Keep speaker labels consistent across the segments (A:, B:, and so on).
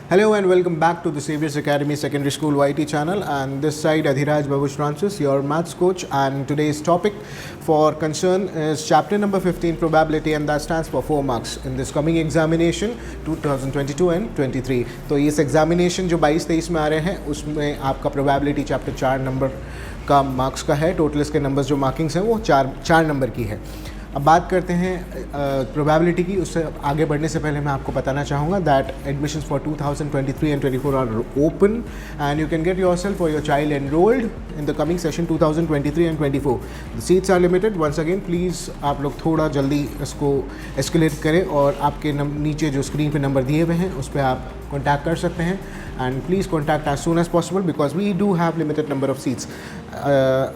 A: Hello and welcome back to the Saviours Academy Secondary School YT channel, and this side Adhiraj Babush Francis, your maths coach, and today's topic for concern is chapter number 15, probability, and that stands for 4 marks in this coming examination 2022 and 23. तो इस examination जो 22-23 में आ रहे हैं उसमें आपका probability chapter 4 number का marks का है. टोटल इसके नंबर्स जो मार्किंग्स हैं वो चार नंबर की है. अब बात करते हैं प्रोबेबिलिटी की. उससे आगे बढ़ने से पहले मैं आपको बताना चाहूँगा that admissions for 2023 and 24 are open and you can get yourself और your child enrolled in the coming session 2023 and 24. The seats are limited. Once again please आप लोग थोड़ा जल्दी इसको एस्केलेट करें और आपके नीचे जो स्क्रीन पे नंबर दिए हुए हैं उस पर आप कॉन्टैक्ट कर सकते हैं. And please contact as soon as possible because we do have limited number of seats.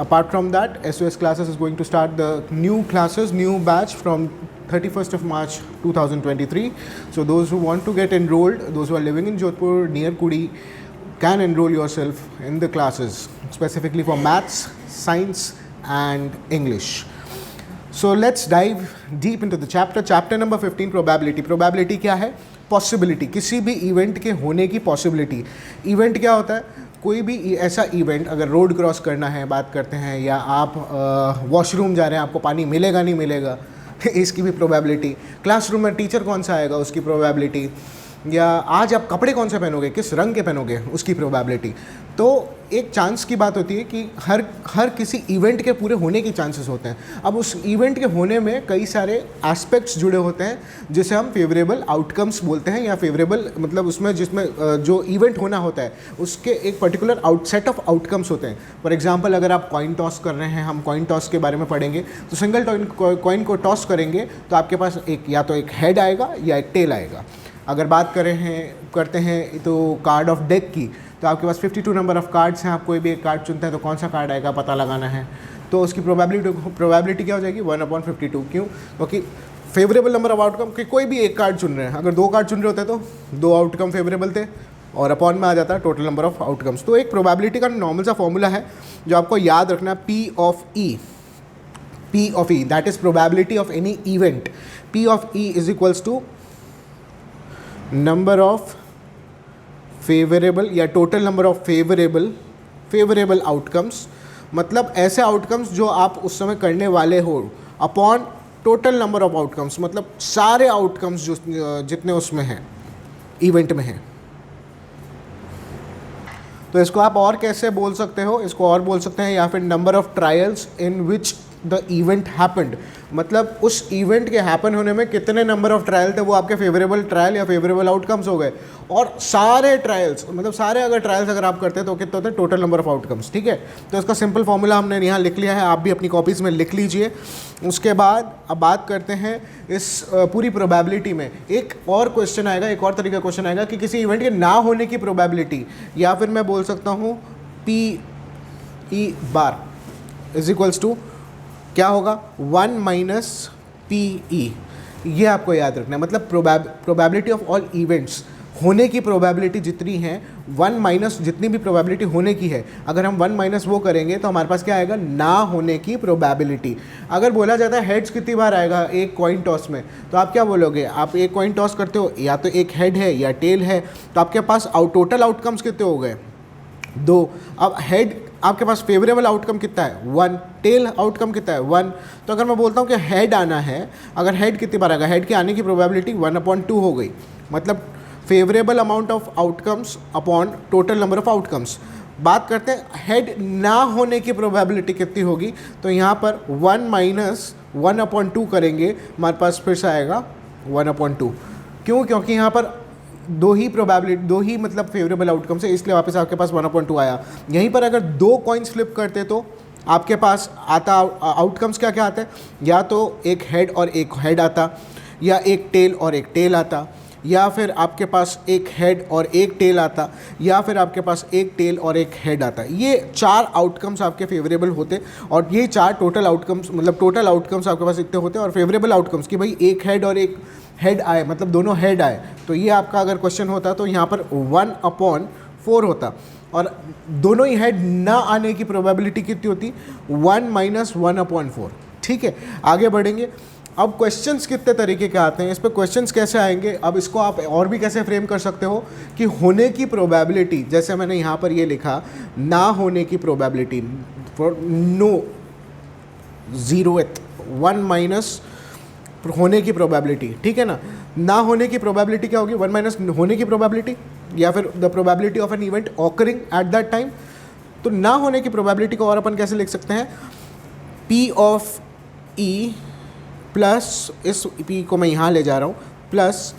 A: Apart from that, SOS classes is going to start the new classes, new batch from 31st of March 2023. So those who want to get enrolled, those who are living in Jodhpur near Kudi, can enroll yourself in the classes specifically for maths, science and English. So let's dive deep into the chapter number 15, probability. Probability क्या है? Possibility, किसी भी event के होने की possibility. Event क्या होता है? कोई भी ऐसा इवेंट, अगर रोड क्रॉस करना है बात करते हैं, या आप वॉशरूम जा रहे हैं, आपको पानी मिलेगा नहीं मिलेगा इसकी भी प्रोबेबिलिटी. क्लासरूम में टीचर कौन सा आएगा उसकी प्रोबेबिलिटी, या आज आप कपड़े कौन से पहनोगे, किस रंग के पहनोगे उसकी प्रोबेबिलिटी. तो एक चांस की बात होती है कि हर किसी इवेंट के पूरे होने की चांसेस होते हैं. अब उस इवेंट के होने में कई सारे एस्पेक्ट्स जुड़े होते हैं जिसे हम फेवरेबल आउटकम्स बोलते हैं, या फेवरेबल मतलब उसमें जिसमें जो इवेंट होना होता है उसके एक पर्टिकुलर सेट ऑफ आउटकम्स होते हैं. फॉर एग्जांपल अगर आप कॉइन टॉस कर रहे हैं, हम कॉइन टॉस के बारे में पढ़ेंगे, तो सिंगल कॉइन को टॉस करेंगे तो आपके पास या तो एक हेड आएगा या एक टेल आएगा. अगर बात करते हैं तो कार्ड ऑफ डेक की, तो आपके पास 52 नंबर ऑफ़ कार्ड्स हैं. आप कोई भी एक कार्ड चुनते हैं तो कौन सा कार्ड आएगा पता लगाना है. तो उसकी प्रोबेबिलिटी क्या हो जाएगी? 1/52. क्यों? क्योंकि फेवरेबल नंबर ऑफ आउटकम कि कोई भी एक कार्ड चुन रहे हैं. अगर 2 कार्ड चुन रहे होते तो 2 आउटकम फेवरेबल थे और अपॉन में आ जाता है टोटल नंबर ऑफ आउटकम्स. तो एक प्रोबेबिलिटी का नॉर्मल सा फॉर्मूला है जो आपको याद रखना है, P of E, that is probability of any event. P of E is equals to number of favourable या total number of favourable outcomes, मतलब ऐसे आउटकम्स जो आप उस समय करने वाले हो, upon total number of outcomes, मतलब सारे आउटकम्स जो जितने उसमें हैं इवेंट में हैं. तो इसको आप और कैसे बोल सकते हो? इसको और बोल सकते हैं या फिर number of trials in which the event happened, मतलब उस इवेंट के हैपन होने में कितने नंबर ऑफ ट्रायल थे वो आपके फेवरेबल ट्रायल या फेवरेबल आउटकम्स हो गए. और सारे ट्रायल्स मतलब सारे अगर ट्रायल्स अगर आप करते हैं तो कितने होते हैं? Total number of outcomes. ठीक है, तो इसका सिंपल फॉर्मूला हमने यहाँ लिख लिया है, आप भी अपनी कॉपीज़ में लिख लीजिए. उसके बाद अब बात करते हैं इस पूरी प्रोबेबिलिटी में एक और क्वेश्चन आएगा, एक और तरीके का क्वेश्चन आएगा कि किसी इवेंट के ना होने की प्रोबेबिलिटी, या फिर मैं बोल सकता हूँ PE bar is equals to क्या होगा? 1 - PE. ये आपको याद रखना है. मतलब प्रोबेबिलिटी ऑफ ऑल इवेंट्स होने की प्रोबेबिलिटी जितनी है 1 - जितनी भी प्रोबेबिलिटी होने की है, अगर हम 1 - वो करेंगे तो हमारे पास क्या आएगा? ना होने की प्रोबेबिलिटी. अगर बोला जाता है हेड्स कितनी बार आएगा एक कॉइन टॉस में, तो आप क्या बोलोगे? आप एक कॉइन टॉस करते हो, या तो एक हेड है या टेल है, तो आपके पास टोटल आउटकम्स कितने हो गए? 2. अब हेड आपके पास फेवरेबल आउटकम कितना है? 1. टेल आउटकम कितना है? 1. तो अगर मैं बोलता हूँ कि हेड आना है, अगर हेड कितनी बार आएगा? हेड के आने की प्रोबेबिलिटी 1/2 हो गई. मतलब favourable amount of outcomes upon total number of outcomes. बात करते हैं हेड ना होने की प्रोबेबिलिटी कितनी होगी, तो यहाँ पर 1 - 1/2 करेंगे, हमारे पास फिर से आएगा 1/2. क्यों? क्योंकि यहाँ पर दो ही मतलब फेवरेबल आउटकम्स है, इसलिए वापस आपके पास 1/2 आया. यहीं पर अगर 2 कॉइन्स फ्लिप करते तो आपके पास आता आउटकम्स क्या क्या आते हैं? या तो एक हेड और एक हेड आता, या एक टेल और एक टेल आता, या फिर आपके पास एक हेड और एक टेल आता, या फिर आपके पास एक टेल और एक हेड आता. ये 4 आउटकम्स आपके फेवरेबल होते, और ये 4 टोटल आउटकम्स मतलब टोटल आउटकम्स आपके पास इतने होते हैं. और फेवरेबल आउटकम्स कि भाई एक हेड और एक हेड आए, मतलब दोनों हेड आए, तो ये आपका अगर क्वेश्चन होता तो यहाँ पर 1/4 होता. और दोनों ही हेड ना आने की प्रोबेबिलिटी कितनी होती? 1 - 1/4. ठीक है, आगे बढ़ेंगे. अब क्वेश्चंस कितने तरीके के आते हैं, इस पर क्वेश्चंस कैसे आएंगे, अब इसको आप और भी कैसे फ्रेम कर सकते हो कि होने की प्रोबेबिलिटी, जैसे मैंने यहाँ पर ये लिखा ना होने की probability for no 0th 1 minus होने की प्रोबेबिलिटी, ठीक है ना होने की प्रोबेबिलिटी क्या होगी 1 माइनस होने की प्रोबेबिलिटी या फिर the probability of an event occurring at that time. तो ना होने की प्रोबेबिलिटी को और अपन कैसे लिख सकते हैं, P ऑफ E प्लस इस P को मैं यहाँ ले जा रहा हूँ plus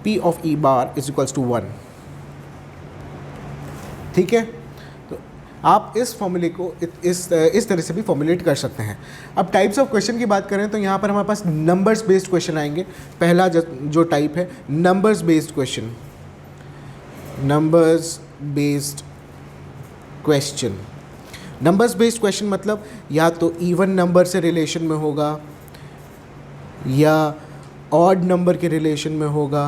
A: P of E bar is equals to 1, ठीक है। तो आप इस फॉर्मूले को इस तरह से भी फॉर्मुलेट कर सकते हैं। अब टाइप्स ऑफ क्वेश्चन की बात करें तो यहाँ पर हमारे पास नंबर्स बेस्ड क्वेश्चन आएंगे। पहला जो टाइप है numbers based question, numbers based question. Numbers based question मतलब या तो इवन नंबर से रिलेशन में होगा या ऑड नंबर के रिलेशन में होगा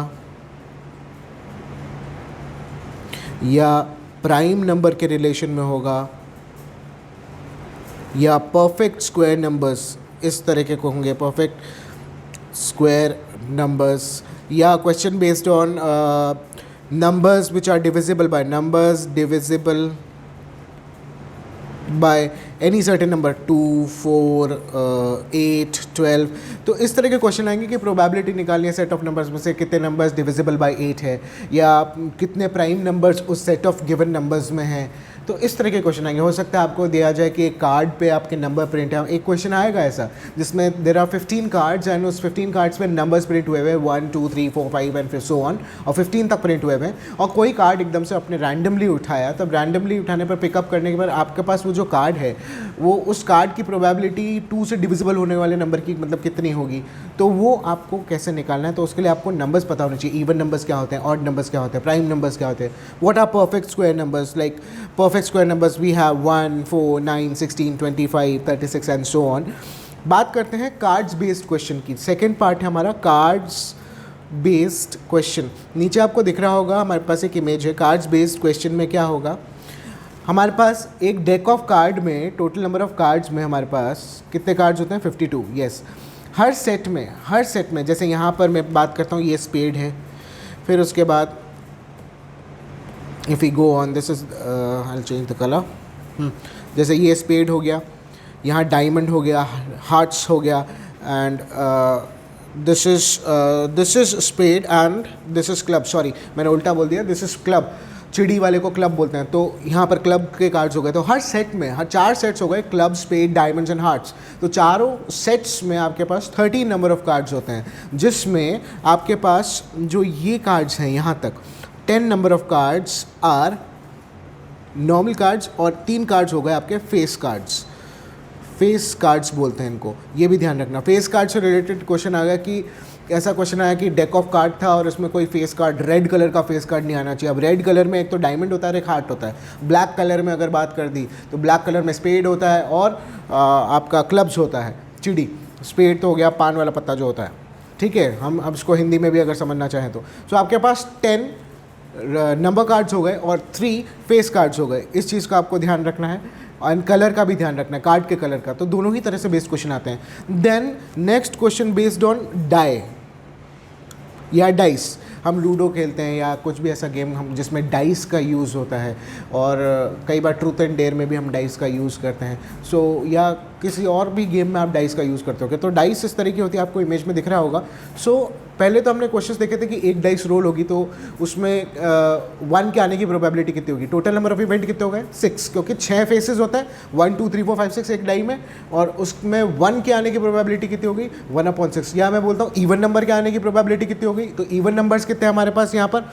A: या प्राइम नंबर के रिलेशन में होगा या परफेक्ट स्क्वायर नंबर्स, इस तरह के होंगे परफेक्ट स्क्वायर नंबर्स, या question based on numbers which are divisible by numbers divisible by any certain number 2 4 8 12। तो इस तरह के क्वेश्चन आएंगे कि प्रोबेबिलिटी निकालनी है सेट ऑफ नंबर्स में से कितने नंबर्स डिविजिबल बाय 8 है या कितने प्राइम नंबर्स उस सेट ऑफ गिवन नंबर्स में हैं। तो इस तरह के क्वेश्चन आएंगे। हो सकता है आपको दिया जाए कि एक कार्ड पे आपके नंबर प्रिंट है, एक क्वेश्चन आएगा ऐसा जिसमें देयर आर 15 कार्ड्स एंड उस 15 कार्ड्स पे नंबर्स प्रिंट हुए हुए 1 2 3 4 5 एंड फिर सो ऑन और 15 तक प्रिंट हुए हुए हैं और कोई कार्ड एकदम से आपने रैंडमली उठाया। तब रैंडमली उठाने पर पिकअप करने के बाद आपके पास वो जो कार्ड है वो उस कार्ड की प्रोबेबिलिटी 2 से डिविजिबल होने वाले नंबर की मतलब कितनी होगी, तो वो आपको कैसे निकालना है। तो उसके लिए आपको नंबर्स पता होने चाहिए, इवन नंबर्स क्या होते हैं, ऑड नंबर्स क्या होते हैं, प्राइम नंबर्स क्या होते हैं, what are perfect square numbers. Like perfect square numbers we have 1 4 9 16 25 36 and so on. बात करते हैं कार्ड्स बेस्ड क्वेश्चन की। सेकेंड पार्ट है हमारा कार्ड्स बेस्ड क्वेश्चन। नीचे आपको दिख रहा होगा हमारे पास एक इमेज है। कार्ड्स बेस्ड क्वेश्चन में क्या होगा, हमारे पास एक डेक ऑफ कार्ड में टोटल नंबर ऑफ कार्ड्स में हमारे पास कितने कार्ड्स होते हैं 52। यस, हर सेट में जैसे यहाँ पर मैं बात करता हूँ ये स्पेड है, फिर उसके बाद if you go on this is I will change the colour, जैसे ये स्पेड हो गया, यहाँ डायमंड हो गया, हार्ट्स हो गया and this is spade and this is club. Sorry मैंने उल्टा बोल दिया, दिस इज क्लब। चिड़ी वाले को क्लब बोलते हैं, तो यहाँ पर क्लब के कार्ड्स हो गए। तो हर सेट में हर 4 सेट्स हो गए, club spade diamonds and hearts. तो चारों सेट्स में आपके पास 13 नंबर ऑफ कार्ड्स होते हैं, जिसमें आपके पास जो ये कार्ड्स हैं यहाँ तक 10 number of cards are normal cards और 3 कार्ड्स हो गए आपके फेस कार्ड्स। फेस कार्ड्स बोलते हैं इनको, ये भी ध्यान रखना। फेस कार्ड से रिलेटेड क्वेश्चन आ गया कि ऐसा क्वेश्चन आया कि डेक ऑफ कार्ड था और उसमें कोई फेस कार्ड, रेड कलर का फेस कार्ड नहीं आना चाहिए। अब रेड कलर में एक तो डायमंड होता है, एक हार्ट होता है। ब्लैक कलर में अगर बात कर दी तो ब्लैक कलर में स्पेड होता है और आपका क्लब्स होता है। चिड़ी, स्पेड तो हो गया पान वाला पत्ता जो होता है, ठीक है। हम अब इसको हिंदी में भी अगर समझना चाहें तो आपके पास 10 नंबर कार्ड्स हो गए और 3 फेस कार्ड्स हो गए। इस चीज़ का आपको ध्यान रखना है और कलर का भी ध्यान रखना है, कार्ड के कलर का। तो दोनों ही तरह से बेस्ड क्वेश्चन आते हैं। Then next question based on die या डाइस। हम लूडो खेलते हैं या कुछ भी ऐसा गेम हम जिसमें डाइस का यूज़ होता है और कई बार ट्रूथ एंड डेयर में भी हम डाइस का यूज़ करते हैं। सो या किसी और भी गेम में आप डाइस का यूज़ करते होगे। तो डाइस इस तरह की होती है, आपको इमेज में दिख रहा होगा। सो पहले तो हमने क्वेश्चंस देखे थे कि एक डाइस रोल होगी तो उसमें 1 के आने की प्रोबेबिलिटी कितनी होगी। टोटल नंबर ऑफ इवेंट कितने हो गए 6, क्योंकि 6 फेसेस होता है 1 2 3 4 5 6 एक डाई में, और उसमें 1 के आने की प्रोबेबिलिटी कितनी होगी 1/6। या मैं बोलता हूँ इवन नंबर के आने की प्रोबेबिलिटी कितनी होगी। तो इवन नंबर्स कितने हमारे पास यहाँ पर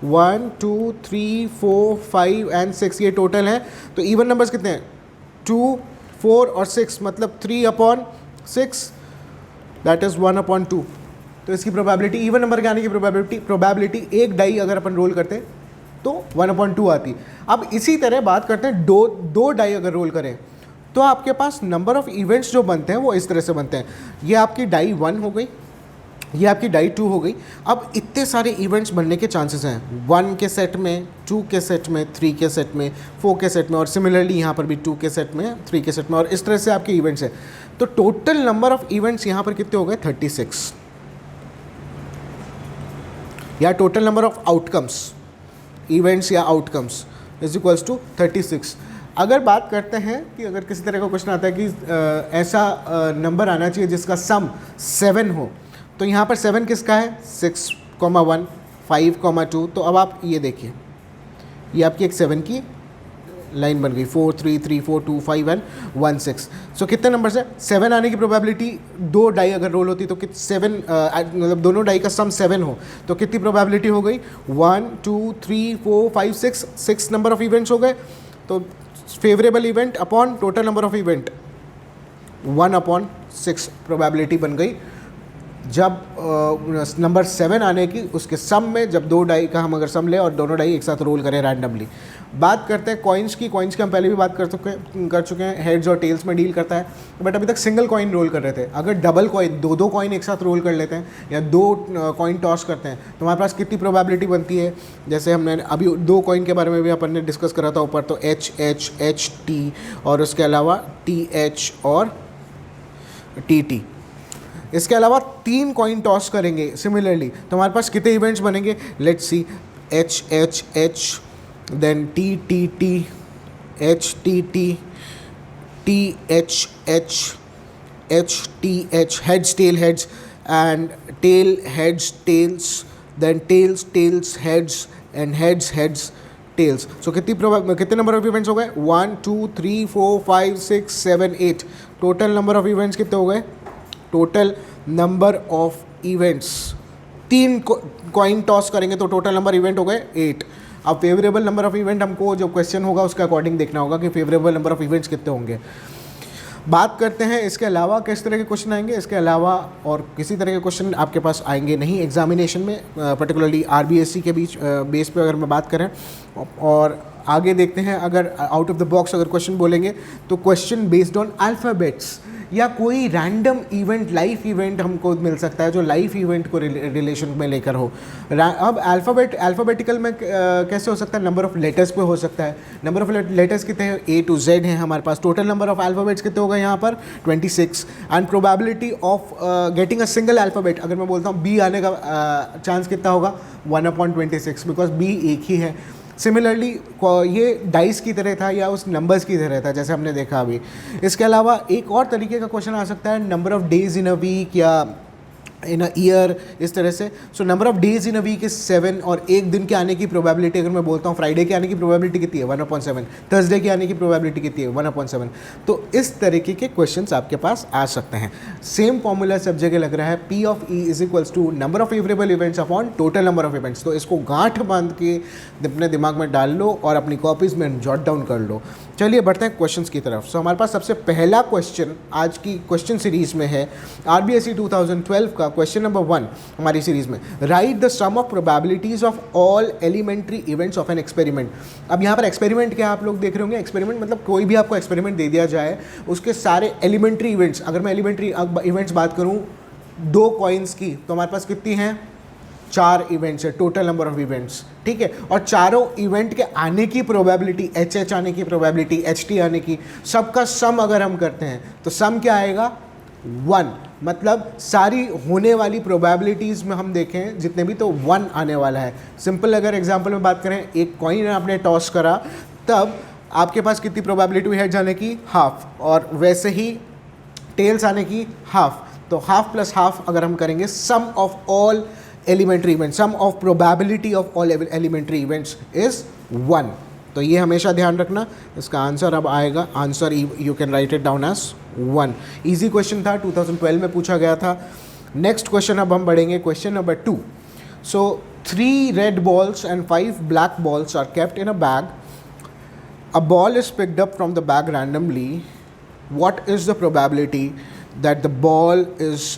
A: 1 2 3 4 5 एंड 6 ये टोटल है। तो इवन नंबर्स कितने हैं 2 4 और 6, मतलब 3/6 दैट इज़ 1/2। तो इसकी प्रोबेबिलिटी इवन नंबर के आने की प्रोबेबिलिटी एक डाई अगर अपन रोल करते तो 1/2 आती। अब इसी तरह बात करते हैं दो डाई अगर रोल करें तो आपके पास नंबर ऑफ इवेंट्स जो बनते हैं वो इस तरह से बनते हैं। ये आपकी डाई 1 हो गई ये आपकी डाई 2 हो गई। अब इतने सारे इवेंट्स बनने के चांसेस हैं, 1 के सेट में, 2 के सेट में, 3 के सेट में, 4 के सेट में, और सिमिलरली यहाँ पर भी 2 के सेट में, 3 के सेट में, और इस तरह से आपके इवेंट्स हैं। तो टोटल नंबर ऑफ इवेंट्स यहाँ पर कितने हो गए? 36, या total number of outcomes, events या आउटकम्स इज इक्वल्स टू 36। अगर बात करते हैं कि अगर किसी तरह का क्वेश्चन आता है कि ऐसा नंबर आना चाहिए जिसका सम 7 हो, तो यहाँ पर 7 किसका है? 6,1, 5,2। तो अब आप ये देखिए, ये आपकी एक 7 की लाइन बन गई, 4 3 3 4 2 5 एंड 1 6। सो कितने नंबर से 7 आने की प्रोबेबिलिटी, 2 डाई अगर रोल होती तो 7 मतलब दोनों डाई का सम 7 हो तो कितनी प्रोबेबिलिटी हो गई? 1 2 3 4 5 6 नंबर ऑफ इवेंट्स हो गए। तो favourable event upon total number of event 1/6 probability बन गई। जब नंबर 7 आने की उसके सम में, जब 2 डाई का हम अगर सम ले और दोनों डाई एक साथ रोल करें रैंडमली। बात करते हैं कॉइन्स की हम पहले भी बात कर चुके हैं, हेड्स और टेल्स में डील करता है, बट अभी तक सिंगल कॉइन रोल कर रहे थे। अगर डबल कॉइन, दो कॉइन एक साथ रोल कर लेते हैं या 2 कॉइन टॉस करते हैं तो हमारे पास कितनी प्रोबेबिलिटी बनती है? जैसे हमने अभी 2 कॉइन के बारे में भी अपन ने डिस्कस करा था ऊपर, तो HH और उसके अलावा TH और TT। इसके अलावा 3 कॉइन टॉस करेंगे सिमिलरली तो हमारे पास कितने इवेंट्स बनेंगे? Let's see, HH, then TTT, HTT, THH, HTH, heads tail heads, and tail heads tails, then tails heads, and heads tails। सो कितने नंबर ऑफ इवेंट्स हो गए? 1 2 3 4 5 6 7 8। टोटल नंबर ऑफ इवेंट्स कितने हो गए? Total number of events, 3 coin toss करेंगे तो total number event हो गए 8। अब फेवरेबल नंबर ऑफ इवेंट हमको जो क्वेश्चन होगा उसके अकॉर्डिंग देखना होगा कि फेवरेबल नंबर ऑफ इवेंट्स कितने होंगे। बात करते हैं इसके अलावा किस तरह के क्वेश्चन आएंगे। इसके अलावा और किसी तरह के क्वेश्चन आपके पास आएंगे नहीं एग्जामिनेशन में, पर्टिकुलरली RBSC के बीच बेस पे अगर मैं बात करें। और आगे देखते हैं, अगर आउट ऑफ द बॉक्स अगर क्वेश्चन बोलेंगे तो क्वेश्चन बेस्ड ऑन अल्फ़ाबेट्स या कोई रैंडम इवेंट, लाइफ इवेंट हमको मिल सकता है जो लाइफ इवेंट को रिलेशन में लेकर हो। अब अल्फ़ाबेटिकल में कैसे हो सकता है? नंबर ऑफ लेटर्स पे हो सकता है। नंबर ऑफ लेटर्स कितने हैं? A to Z हैं हमारे पास। टोटल नंबर ऑफ अल्फ़ाबेट्स कितने हो गए यहाँ पर? 26। And probability of getting a single alphabet, अगर मैं बोलता हूँ B आने का चांस कितना होगा? 1/26, बिकॉज B एक ही है। सिमिलरली ये डाइस की तरह था या उस नंबर्स की तरह था जैसे हमने देखा अभी। इसके अलावा एक और तरीके का क्वेश्चन आ सकता है, number of days in a week या इन अ ईयर, इस तरह से। So number of days in a week is 7, और एक दिन के आने की प्रोबेबिलिटी अगर मैं बोलता हूँ फ्राइडे के आने की प्रोबेबिलिटी कितनी है? 1/7। थर्सडे के आने की प्रोबेबिलिटी कितनी है? 1/7। तो इस तरीके के क्वेश्चंस आपके पास आ सकते हैं। सेम फॉर्मूला सब जगह लग रहा है, P of E is equals to number of favourable events upon total number of events. तो इसको गांठ बांध के अपने दिमाग में डाल लो और अपनी कॉपीज़ में जॉट डाउन कर लो। चलिए बढ़ते हैं क्वेश्चंस की तरफ। सो हमारे पास सबसे पहला क्वेश्चन आज की क्वेश्चन सीरीज में है RBSC 2012 का क्वेश्चन नंबर 1 हमारी सीरीज में। Write the sum of probabilities of all elementary events of an experiment. अब यहाँ पर एक्सपेरिमेंट क्या आप लोग देख रहे होंगे? एक्सपेरिमेंट मतलब कोई भी आपको एक्सपेरिमेंट दे दिया जाए, उसके सारे एलिमेंट्री इवेंट्स, अगर मैं एलिमेंट्री इवेंट्स बात करूँ 2 कॉइन्स की, तो हमारे पास कितनी हैं? 4 इवेंट्स है, टोटल नंबर ऑफ इवेंट्स, ठीक है। और चारों इवेंट के आने की प्रोबेबिलिटी, HH आने की प्रोबेबिलिटी, HT आने की, सबका सम अगर हम करते हैं तो सम क्या आएगा? 1। मतलब सारी होने वाली प्रोबेबिलिटीज़ में हम देखें जितने भी, तो 1 आने वाला है। सिंपल अगर एग्जांपल में बात करें, एक कॉइन आपने टॉस करा, तब आपके पास कितनी प्रोबेबिलिटी हुई हेड्स आने की? हाफ, और वैसे ही टेल्स आने की हाफ। तो हाफ प्लस हाफ अगर हम करेंगे, sum of all elementary event, sum of probability of all elementary events is 1। तो ये हमेशा ध्यान रखना। इसका आंसर अब आएगा, answer you can write it down as 1। Easy question था, 2012 में पूछा गया था। नेक्स्ट क्वेश्चन अब हम बढ़ेंगे, question number 2। So 3 red balls and 5 black balls are kept in a bag. A ball is picked up from the bag randomly. What is the probability that the ball is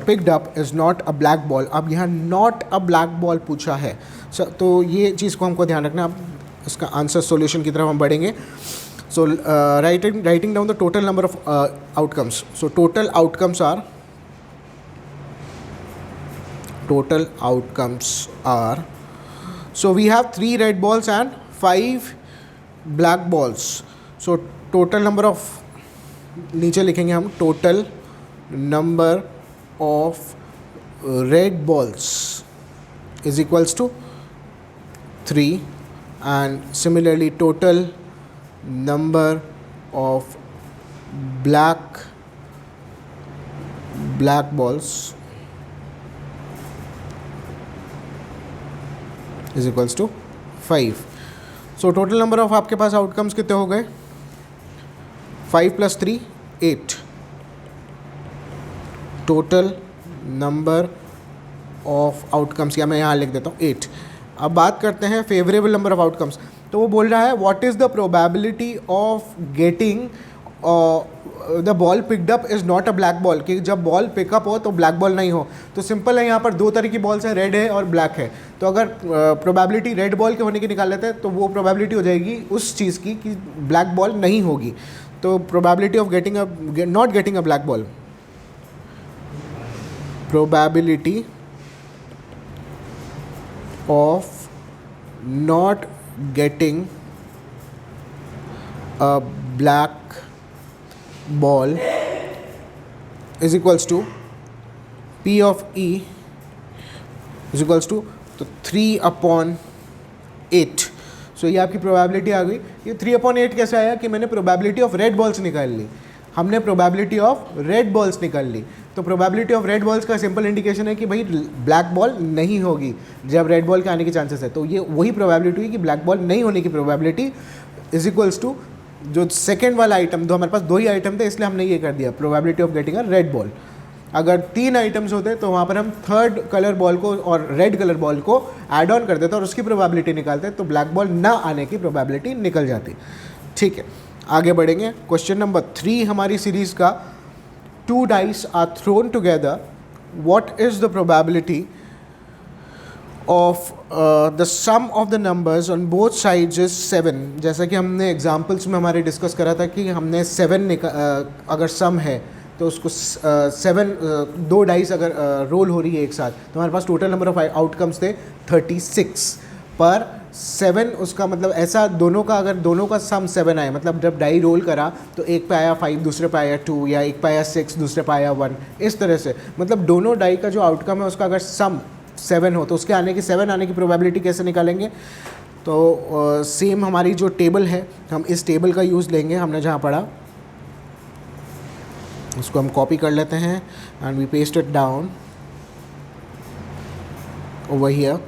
A: picked up is not a black ball? अब यहाँ not a black ball पूछा है, तो ये चीज़ को हमको ध्यान रखना। अब इसका आंसर सॉल्यूशन की तरफ हम बढ़ेंगे। So writing down the total number of outcomes. So total outcomes are total outcomes are, so we have 3 red balls and 5 black balls. So total number of, नीचे लिखेंगे हम total number of red balls is equals to 3, and similarly total number of black balls is equals to 5. So total number of आपके पास outcomes कितने हो गए? 5 plus 3 8. Total number of outcomes, या मैं यहाँ लिख देता हूँ 8. अब बात करते हैं फेवरेबल नंबर ऑफ आउटकम्स. तो वो बोल रहा है what is the probability of getting the ball picked up is not a black ball, कि जब बॉल पिकअप हो तो ब्लैक बॉल नहीं हो. तो सिंपल है, यहाँ पर 2 तरह की बॉल्स हैं, रेड है और ब्लैक है. तो अगर प्रोबेबिलिटी रेड बॉल के होने की निकाल लेते हैं तो वो प्रोबेबिलिटी हो जाएगी उस चीज़ की कि ब्लैक बॉल नहीं होगी. तो probability of getting not getting a black ball, probability of not getting a black ball is equals to P of E is equals to 3/8. सो ये आपकी प्रोबेबिलिटी आ गई. ये 3/8 कैसे आया कि मैंने प्रोबेबिलिटी ऑफ रेड बॉल्स निकाल ली. हमने प्रोबेबिलिटी ऑफ रेड बॉल्स निकाल ली. तो प्रोबेबिलिटी ऑफ रेड बॉल्स का सिंपल इंडिकेशन है कि भाई ब्लैक बॉल नहीं होगी जब रेड बॉल के आने के चांसेस है. तो ये वही प्रोबेबिलिटी हुई कि ब्लैक बॉल नहीं होने की प्रोबेबिलिटी इज इक्वल्स टू जो सेकेंड वाला आइटम, तो हमारे पास 2 ही आइटम थे इसलिए हमने ये कर दिया probability of getting a red ball. अगर 3 आइटम्स होते तो वहाँ पर हम थर्ड कलर बॉल को और रेड कलर बॉल को ऐड ऑन कर देते और उसकी प्रोबेबिलिटी निकालते तो ब्लैक बॉल ना आने की प्रोबेबिलिटी निकल जाती. ठीक है, आगे बढ़ेंगे. क्वेश्चन नंबर 3 हमारी सीरीज़ का, 2 dice are thrown together, what is the probability of the sum of the numbers on both sides is 7. जैसा कि हमने एग्जाम्पल्स में हमारे डिस्कस करा था कि हमने 7 अगर सम है तो उसको 7 2 डाइस अगर रोल हो रही है एक साथ तो हमारे पास टोटल नंबर ऑफ आउटकम्स थे 36. पर 7 उसका मतलब ऐसा दोनों का, अगर दोनों का सम 7 आया, मतलब जब डाई रोल करा तो एक पे आया 5 दूसरे पे आया 2, या एक पे आया 6 दूसरे पे आया 1, इस तरह से. मतलब दोनों डाई का जो आउटकम है उसका अगर सम 7 हो तो उसके आने की 7 आने की प्रोबेबिलिटी कैसे निकालेंगे. तो सेम हमारी जो टेबल है हम इस टेबल का यूज़ लेंगे. हमने जहाँ पढ़ा उसको हम कॉपी कर लेते हैं and we paste it down over here.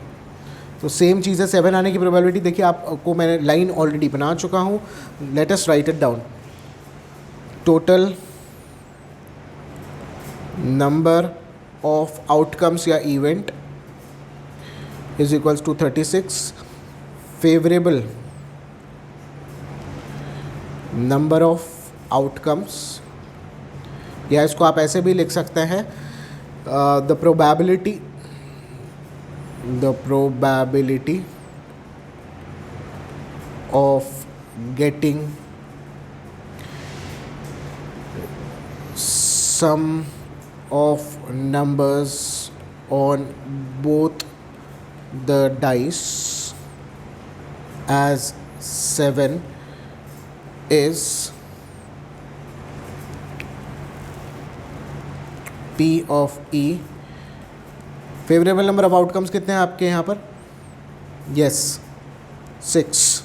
A: तो सेम चीज़ है, 7 आने की प्रोबेबिलिटी देखिए आपको मैंने लाइन ऑलरेडी बना चुका हूँ. Let us write it down. Total number of outcomes या event is equals to 36. Favourable number of outcomes, या इसको आप ऐसे भी लिख सकते हैं, the probability of getting sum of numbers on both the dice as 7 is P of E. Favourable number of outcomes कितने हैं आपके यहाँ पर? यस 6.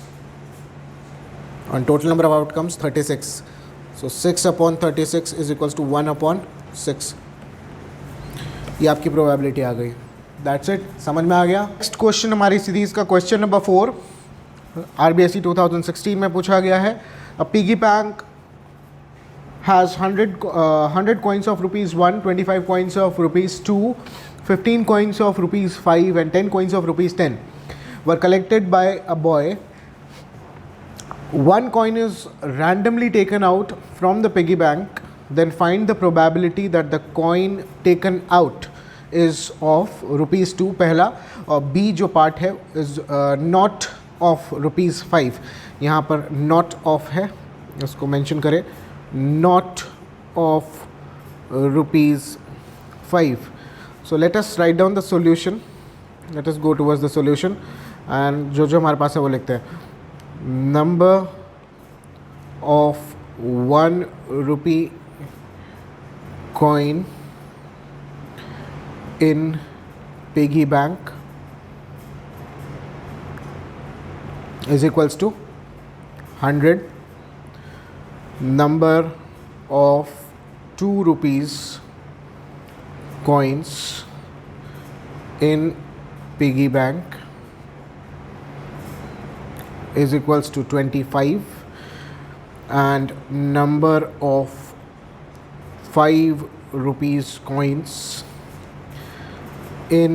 A: और total number of outcomes 36. So 6/36 is equals to 1/6. ये आपकी प्रोबेबिलिटी आ गई. दैट्स इट, समझ में आ गया. नेक्स्ट क्वेश्चन हमारी सीरीज़ का क्वेश्चन नंबर 4 RBSE 2016 में पूछा गया है. अ piggy bank has 100 coins of rupees 1, 25 coins of rupees 2, 15 coins of rupees 5 and 10 coins of rupees 10 were collected by a boy. One coin is randomly taken out from the piggy bank. Then find the probability that the coin taken out is of rupees 2 पहला, और B जो part है is not of rupees 5. यहाँ पर not of है, इसको mention करें, not of rupees 5. So let us write down the solution. Let us go towards the solution and जो जो हमारे पास है वो लिखते हैं. Number of 1 rupee coin in piggy bank is equals to 100. Number of 2 rupees coins in piggy bank is equals to 25, and number of 5 rupees coins in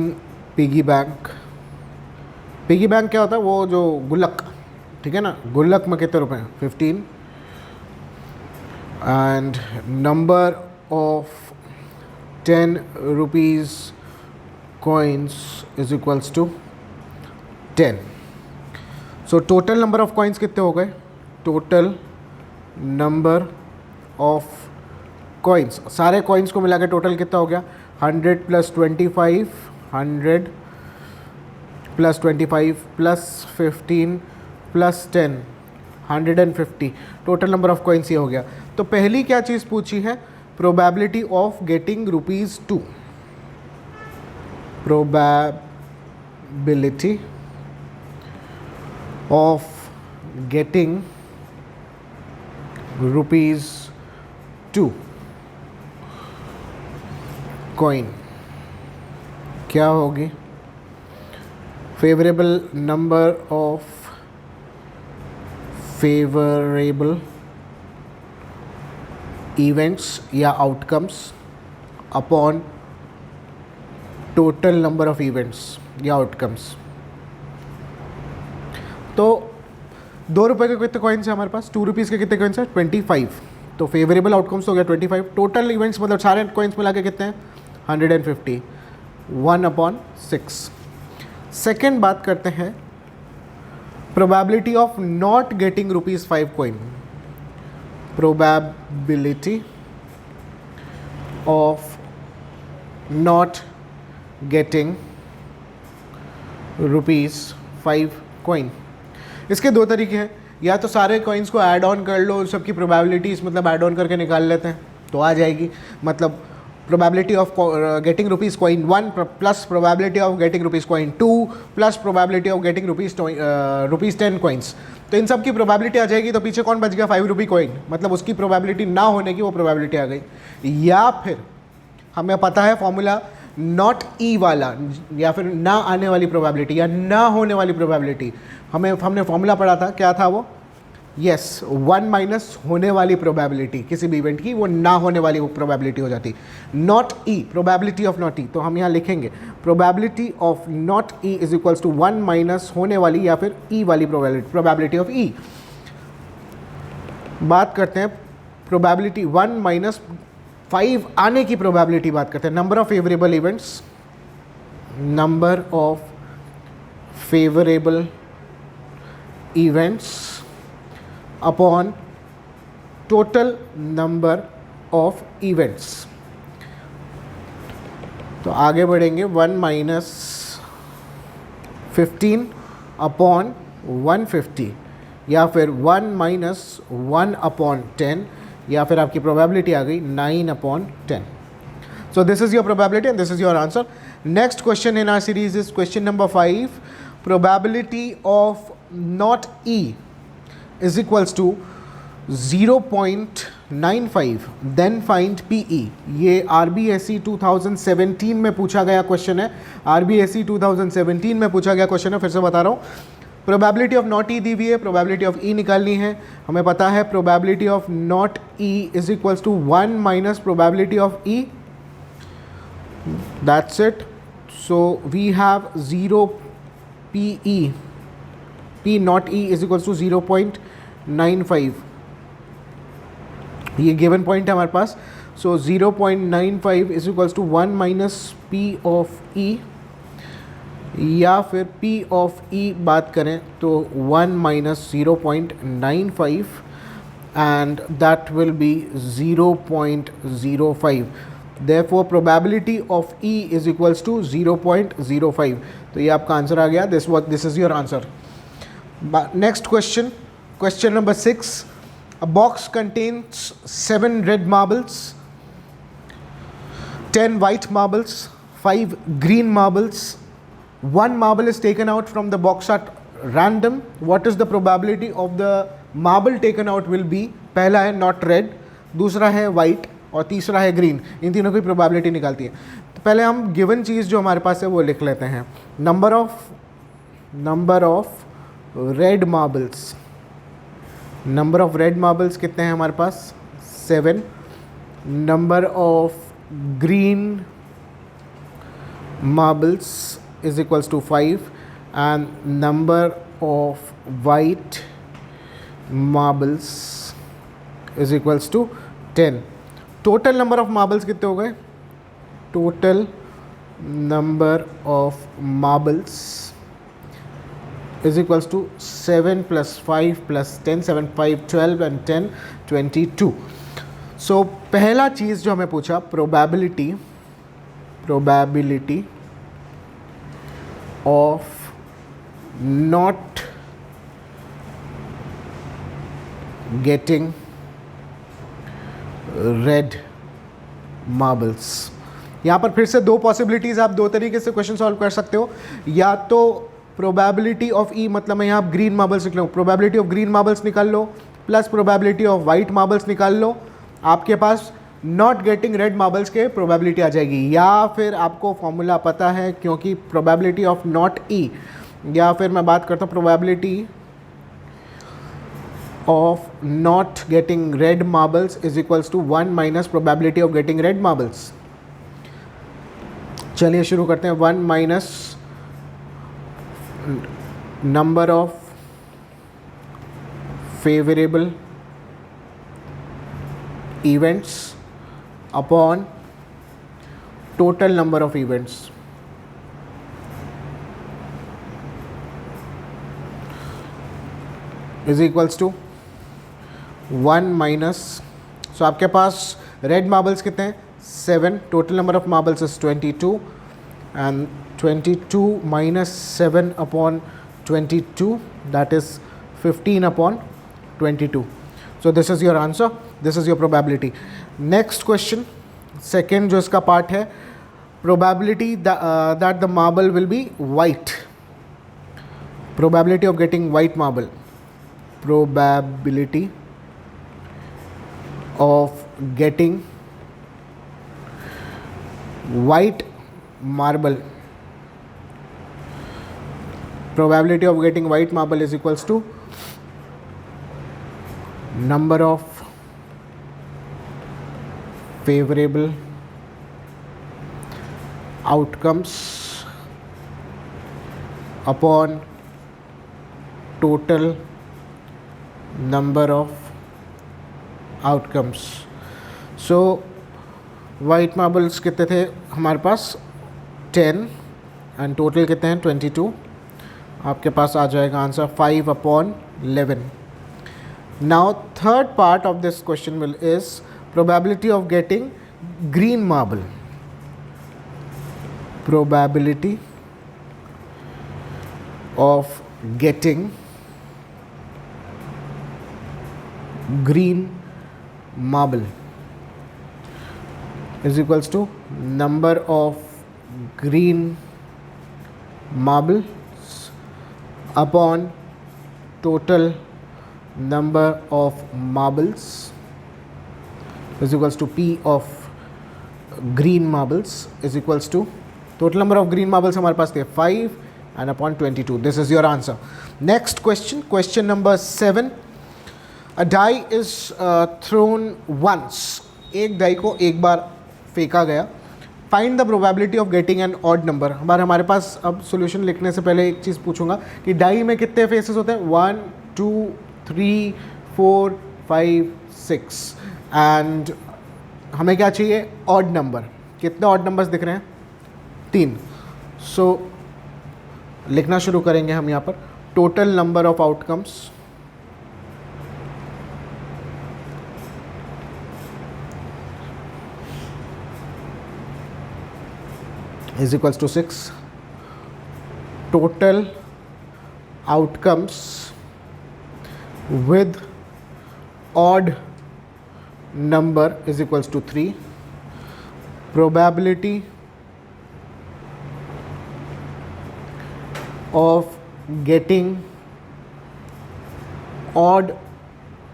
A: piggy bank. Piggy bank क्या होता है? वो जो गुल्लक, ठीक है ना, गुल्लक में कितने रुपए हैं? 15. And number of 10 rupees coins is equals to 10. So total number of coins कितने हो गए? टोटल नंबर ऑफ कॉइन्स, सारे कॉइन्स को मिला के टोटल कितना हो गया? 100 + 25, 100 + 25 + 15 + 10, 150. टोटल नंबर ऑफ कॉइन्स ये हो गया. तो पहली क्या चीज़ पूछी है? Probability of getting ₹2. Probability of getting ₹2 coin क्या होगी? Favourable number of favourable events या outcomes upon total number of events या आउटकम्स. तो ₹2 के कितने कॉइन्स हैं हमारे पास? 2 रुपीज़ के कितने कॉइन्स हैं? 25. तो फेवरेबल आउटकम्स हो गया 25. टोटल इवेंट्स मतलब सारे कॉइन्स मिला के कितने हैं? 150. 1/6. सेकेंड बात करते हैं probability of not getting ₹5 coin. Probability of not getting ₹5 coin. इसके दो तरीके हैं. या तो सारे कॉइन्स को ऐड ऑन कर लो, सबकी प्रोबेबिलिटीज़ मतलब ऐड ऑन करके निकाल लेते हैं तो आ जाएगी. मतलब probability of getting ₹1 plus probability of getting ₹2 plus probability of getting ₹10 coins. तो इन सब की प्रोबेबिलिटी आ जाएगी. तो पीछे कौन बच गया? ₹5 कॉइन. मतलब उसकी प्रोबेबिलिटी ना होने की वो प्रोबेबिलिटी आ गई. या फिर हमें पता है फॉर्मूला नॉट ई वाला, या फिर ना आने वाली प्रोबेबिलिटी या ना होने वाली प्रोबेबिलिटी. हमने फॉर्मूला पढ़ा था, क्या था वो? यस, 1 माइनस होने वाली प्रोबेबिलिटी किसी भी इवेंट की, वो ना होने वाली वो प्रोबेबिलिटी हो जाती. Not E, probability of not E. तो हम यहाँ लिखेंगे probability of not E is equals to 1 minus होने वाली या फिर ई वाली प्रोबेबिलिटी ऑफ ई. बात करते हैं प्रोबेबिलिटी 1 माइनस 5 आने की प्रोबेबिलिटी बात करते हैं. Number of favourable events, number of favourable events upon total number of events. तो आगे बढ़ेंगे. 1 माइनस 15 अपॉन 150 या फिर 1 माइनस 1 अपॉन 10 या फिर आपकी प्रोबेबिलिटी आ गई 9/10. So this is your probability and this is your answer. Next question in our series is question number 5. Probability of not E is equals to 0.95, then find PE. ये RBSE 2017 में पूछा गया question है. RBSE 2017 में पूछा गया question है. फिर से बता रहा हूँ, प्रोबेबिलिटी ऑफ नॉट ई दी हुई है, प्रोबेबिलिटी ऑफ ई निकालनी है. हमें पता है probability of not E is equals to 1 minus probability of E. That's it. So we have 0 PE, P not E is equals to 0.95. ये गिवन पॉइंट है हमारे पास. So 0.95 is equals to 1 minus P of E, या फिर P of E बात करें तो 1 minus 0.95 and that will be 0.05. Therefore probability of E is equals to 0.05. तो ये आपका आंसर आ गया. This is your answer. Next question, question number 6. A box contains 7 red marbles, 10 white marbles, 5 green marbles. One marble is taken out from the box at random. What is the probability of the marble taken out will be? पहला है not red, दूसरा है white और तीसरा है green. इन तीनों की probability निकालती है. तो पहले हम गिवन चीज़ जो हमारे पास है वो लिख लेते हैं. Number of red marbles. Number of red marbles कितने हैं हमारे पास? 7. Number of green marbles is equals to 5 and number of white marbles is equals to 10. Total number of marbles कितने हो गए? Total number of marbles is equals to 7 plus 5 plus 10, 7, 5, 12 and 10, 22. So पहला चीज़ जो हमें पूछा probability of not getting red marbles. यहाँ पर फिर से दो पॉसिबिलिटीज़, आप दो तरीके से क्वेश्चन सॉल्व कर सकते हो. या तो प्रोबेबिलिटी ऑफ ई, मतलब मैं यहाँ ग्रीन मार्बल्स निकालूँ, प्रोबेबिलिटी ऑफ ग्रीन मार्बल्स निकाल लो plus probability of white marbles निकाल लो, आपके पास नॉट गेटिंग रेड मार्बल्स के प्रोबेबिलिटी आ जाएगी. या फिर आपको फॉर्मूला पता है क्योंकि प्रोबेबिलिटी ऑफ नॉट ई, या फिर मैं बात करता हूँ probability of not getting red marbles is equals to 1 minus probability of getting red marbles. चलिए शुरू करते हैं. 1 minus number of favourable events upon total number of events. Is equals to 1 minus, so आपके पास red marbles कितने हैं? 7. total number of marbles is 22 and 22 minus 7 upon 22, that is 15 upon 22. So this is your answer, this is your probability. Next question, second जो इसका part है, probability that the marble will be white. Probability of getting white marble. Probability of getting white marble. Probability of getting white marble is equals to number of favorable outcomes upon total number of outcomes. So white marbles कितने थे हमारे पास? 10 and total कितने हैं? 22. आपके पास आ जाएगा answer 5 upon 11. Now third part of this question is probability of getting green marble. Probability of getting green marble is equals to number of green marbles upon total number of marbles is equals to P of green marbles is equals to total number of green marbles हमारे पास थे 5 and upon 22. This is your answer. Next question, question number 7. A die is thrown once. एक die को एक बार फेंका गया. Find the probability of getting an odd number. हमारे पास अब solution लिखने से पहले एक चीज़ पूछूंगा कि डाई में कितने फेसेस होते हैं? 1, 2, 3, 4, 5, 6 एंड हमें क्या चाहिए? Odd number. कितने ऑड नंबर्स दिख रहे हैं? 3. सो लिखना शुरू करेंगे हम यहाँ पर. Total number of outcomes is equals to 6. Total outcomes with odd number is equals to 3. Probability of getting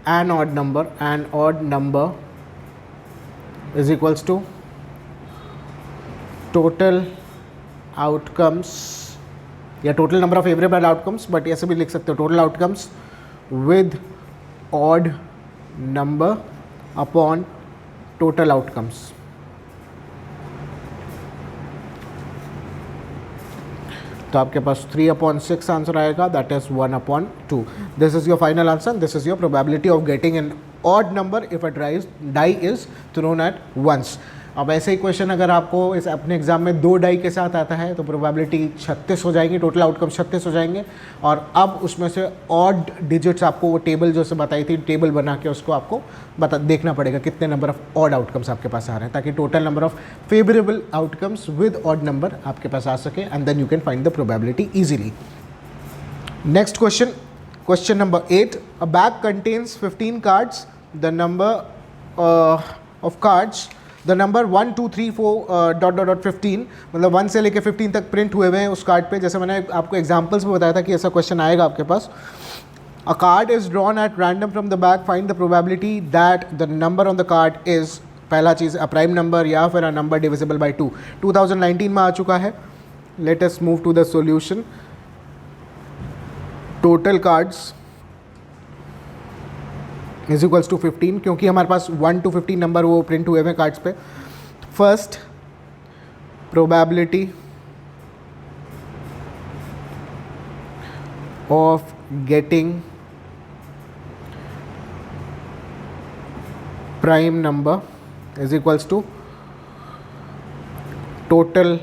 A: an odd number is equals to total outcomes या total number of favorable outcomes, but ऐसे भी लिख सकते हो total outcomes with odd number upon total outcomes. तो आपके पास 3/6 answer आएगा, that is 1/2. This is your final answer. This is your probability of getting an odd number if a die is thrown at once. अब ऐसे ही question अगर आपको इस अपने एग्जाम में 2 डाई के साथ आता है तो प्रोबेबिलिटी 36 हो जाएगी, टोटल आउटकम 36 हो जाएंगे. और अब उसमें से ऑड डिजिट्स आपको वो टेबल जो से बताई थी, टेबल बना के उसको आपको देखना पड़ेगा कितने नंबर ऑफ ऑड आउटकम्स आपके पास आ रहे हैं, ताकि total number of favourable outcomes with odd number आपके पास आ सके, and then you can find the probability easily. Next question, question number 8. A bag contains 15 cards. The number of cards, the number 1 2 3 4 ... 15, मतलब 1 से लेकर 15 तक प्रिंट हुए हुए हैं उस कार्ड पे. जैसे मैंने आपको एग्जांपल्स में बताया था कि ऐसा क्वेश्चन आएगा आपके पास. A card is drawn at random from the bag, find the probability that the number on the card is, पहला चीज़ अ प्राइम नंबर या फिर अ नंबर डिविजिबल बाई 2. 2019 में आ चुका है. Let us move to the solution. Total cards is equals to 15, क्योंकि हमारे पास 1 to 15 नंबर वो प्रिंट हुए हैं कार्ड्स पे. First, probability of getting prime number is equals to total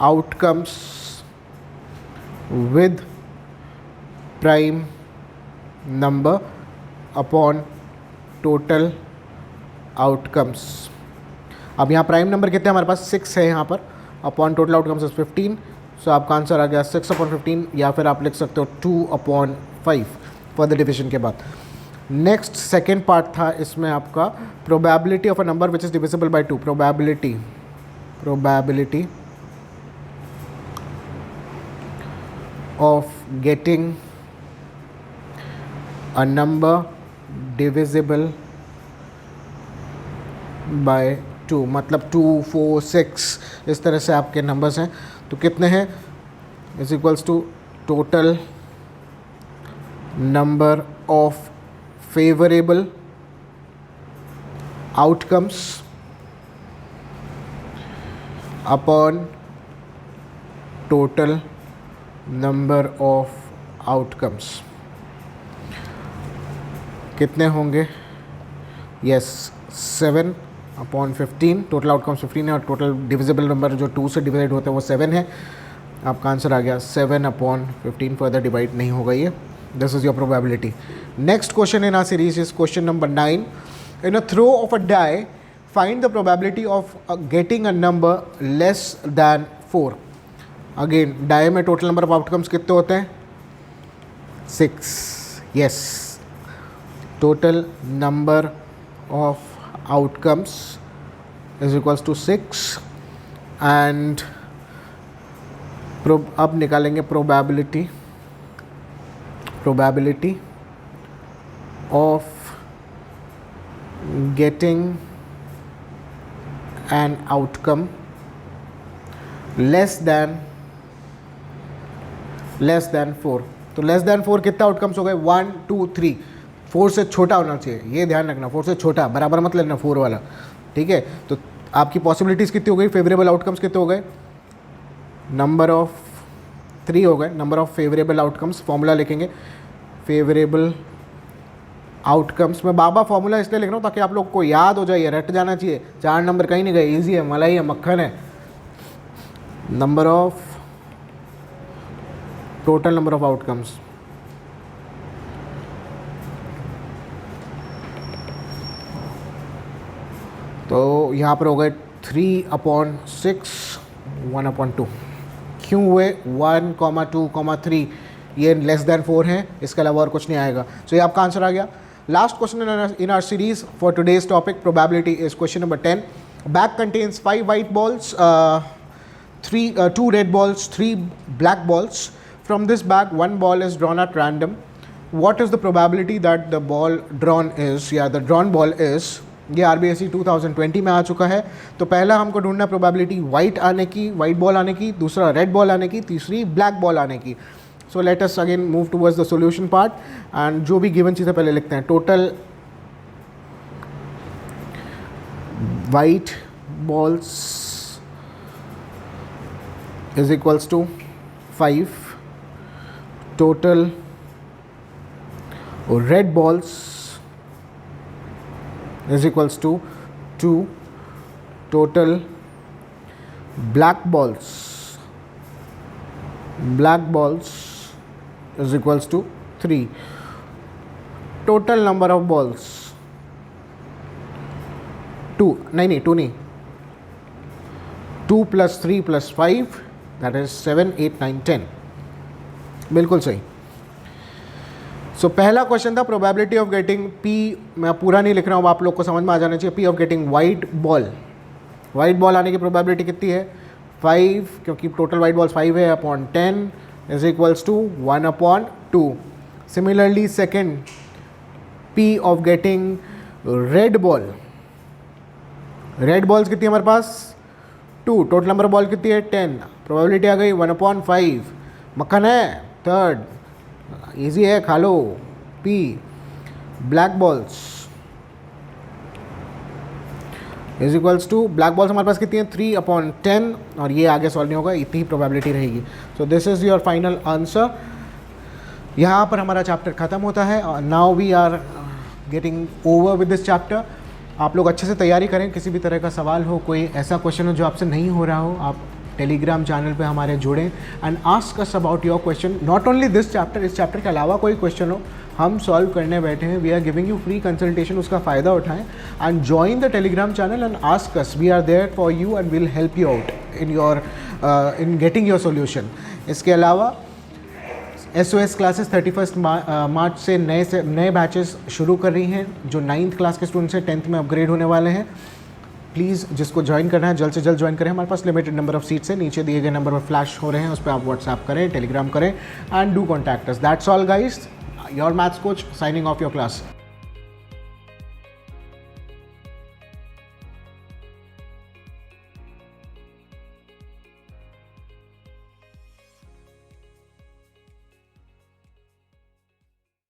A: outcomes with prime number upon total outcomes. अब यहाँ prime number कितने हमारे पास 6 है यहाँ पर, अपॉन टोटल आउटकम्स इज 15. सो आपका आंसर आ गया 6/15, या फिर आप लिख सकते हो 2/5 फॉर द डिविजन के बाद. नेक्स्ट सेकेंड पार्ट था इसमें आपका probability of a number which is divisible by 2. Probability of getting a number divisible by 2, मतलब 2 4 6 इस तरह से आपके नंबर्स हैं. तो कितने हैं, is equals to total number of favourable outcomes upon total number of outcomes. कितने होंगे, यस 7/15. टोटल आउटकम्स 15 है और टोटल डिविजिबल नंबर जो 2 से डिवाइड होते हैं वो 7 है. आपका आंसर आ गया 7/15. फर्दर डिवाइड नहीं होगा ये. This is your probability. Next question in our series is question number 9. In a throw of a die, find the probability of getting a number less than 4. Again die में total number of outcomes कितने होते हैं, 6. Yes, total number of outcomes is equals to 6, and अब निकालेंगे probability of getting an outcome less than 4. तो less than 4 कितना outcomes हो गए, 1 2 3. 4 से छोटा होना चाहिए, ये ध्यान रखना. 4 से छोटा, बराबर मत लेना 4 वाला, ठीक है. तो आपकी पॉसिबिलिटीज़ कितनी हो गई, फेवरेबल आउटकम्स कितने हो गए, नंबर ऑफ 3 हो गए. Number of favourable outcomes, formula लिखेंगे फेवरेबल आउटकम्स. मैं बाबा फॉर्मूला इसलिए लिख रहा हूँ ताकि आप लोग को याद हो जाए, रट जाना चाहिए. 4 नंबर कहीं नहीं गए, ईजी है, मलाई है, मक्खन है. Number of total number of outcomes, तो यहाँ पर हो गए 3/6 1/2 क्यों हुए 1,2,3 ये लेस देन 4 है, इसके अलावा और कुछ नहीं आएगा. सो ये आपका आंसर आ गया. Last question in our series for today's topic probability is question number 10. Bag contains 5 white balls, 2 red balls, 3 black balls. From this bag, 1 ball is drawn at random. What is the probability that the ball drawn is, या the drawn ball is, ये RBSE 2020 में आ चुका है. तो पहला हमको ढूंढना प्रोबेबिलिटी वाइट आने की, वाइट बॉल आने की, दूसरा रेड बॉल आने की, तीसरी ब्लैक बॉल आने की. So let us again move towards the solution part and जो भी गिवन चीज़ें पहले लिखते हैं. Total white balls is equals to 5. Total red balls is equals to 2. Total black balls is equals to 3. Total number of balls 2 नहीं 2 + 3 + 5 that is 7, 8, 9, 10. बिल्कुल सही. सो पहला क्वेश्चन था प्रोबेबिलिटी ऑफ गेटिंग पी. मैं पूरा नहीं लिख रहा हूँ, आप लोग को समझ में आ जाना चाहिए. P of getting white ball आने की प्रोबेबिलिटी कितनी है 5, क्योंकि टोटल वाइट बॉल्स 5 है upon 10 is equals to 1/2. Similarly second P of getting red balls कितनी है हमारे पास 2. टोटल नंबर बॉल कितनी है 10. प्रोबेबिलिटी आ गई 1/5. मक्खन है थर्ड, इजी है, खा लो. P black balls is equals to black balls हमारे पास कितनी है 3/10 और ये आगे सॉल्व नहीं होगा, इतनी ही प्रोबेबिलिटी रहेगी. So this is your final answer. यहाँ पर हमारा चैप्टर ख़त्म होता है. Now we are getting over with this chapter. आप लोग अच्छे से तैयारी करें. किसी भी तरह का सवाल हो, कोई ऐसा क्वेश्चन हो जो आपसे नहीं हो रहा हो, आप टेलीग्राम चैनल पे हमारे जुड़ें and ask us about your question. Not only this chapter, इस चैप्टर के अलावा कोई क्वेश्चन हो हम सॉल्व करने बैठे हैं. We are giving you free consultation, उसका फ़ायदा उठाएं and join the Telegram channel and ask us. We are there for you and will help you out in getting your solution. इसके अलावा SOS क्लासेस 31 मार्च से नए बैचेस शुरू कर रही हैं. जो 9th क्लास के स्टूडेंट्स हैं 10th में अपग्रेड होने वाले हैं. प्लीज़ जिसको ज्वाइन करना है जल्द से जल्द ज्वाइन करें. हमारे पास लिमिटेड नंबर ऑफ सीट्स है, नीचे दिए गए नंबर पर फ्लैश हो रहे हैं, उस पर आप व्हाट्सएप करें, टेलीग्राम करें and do contact us. That's all guys. Your maths coach signing off your class.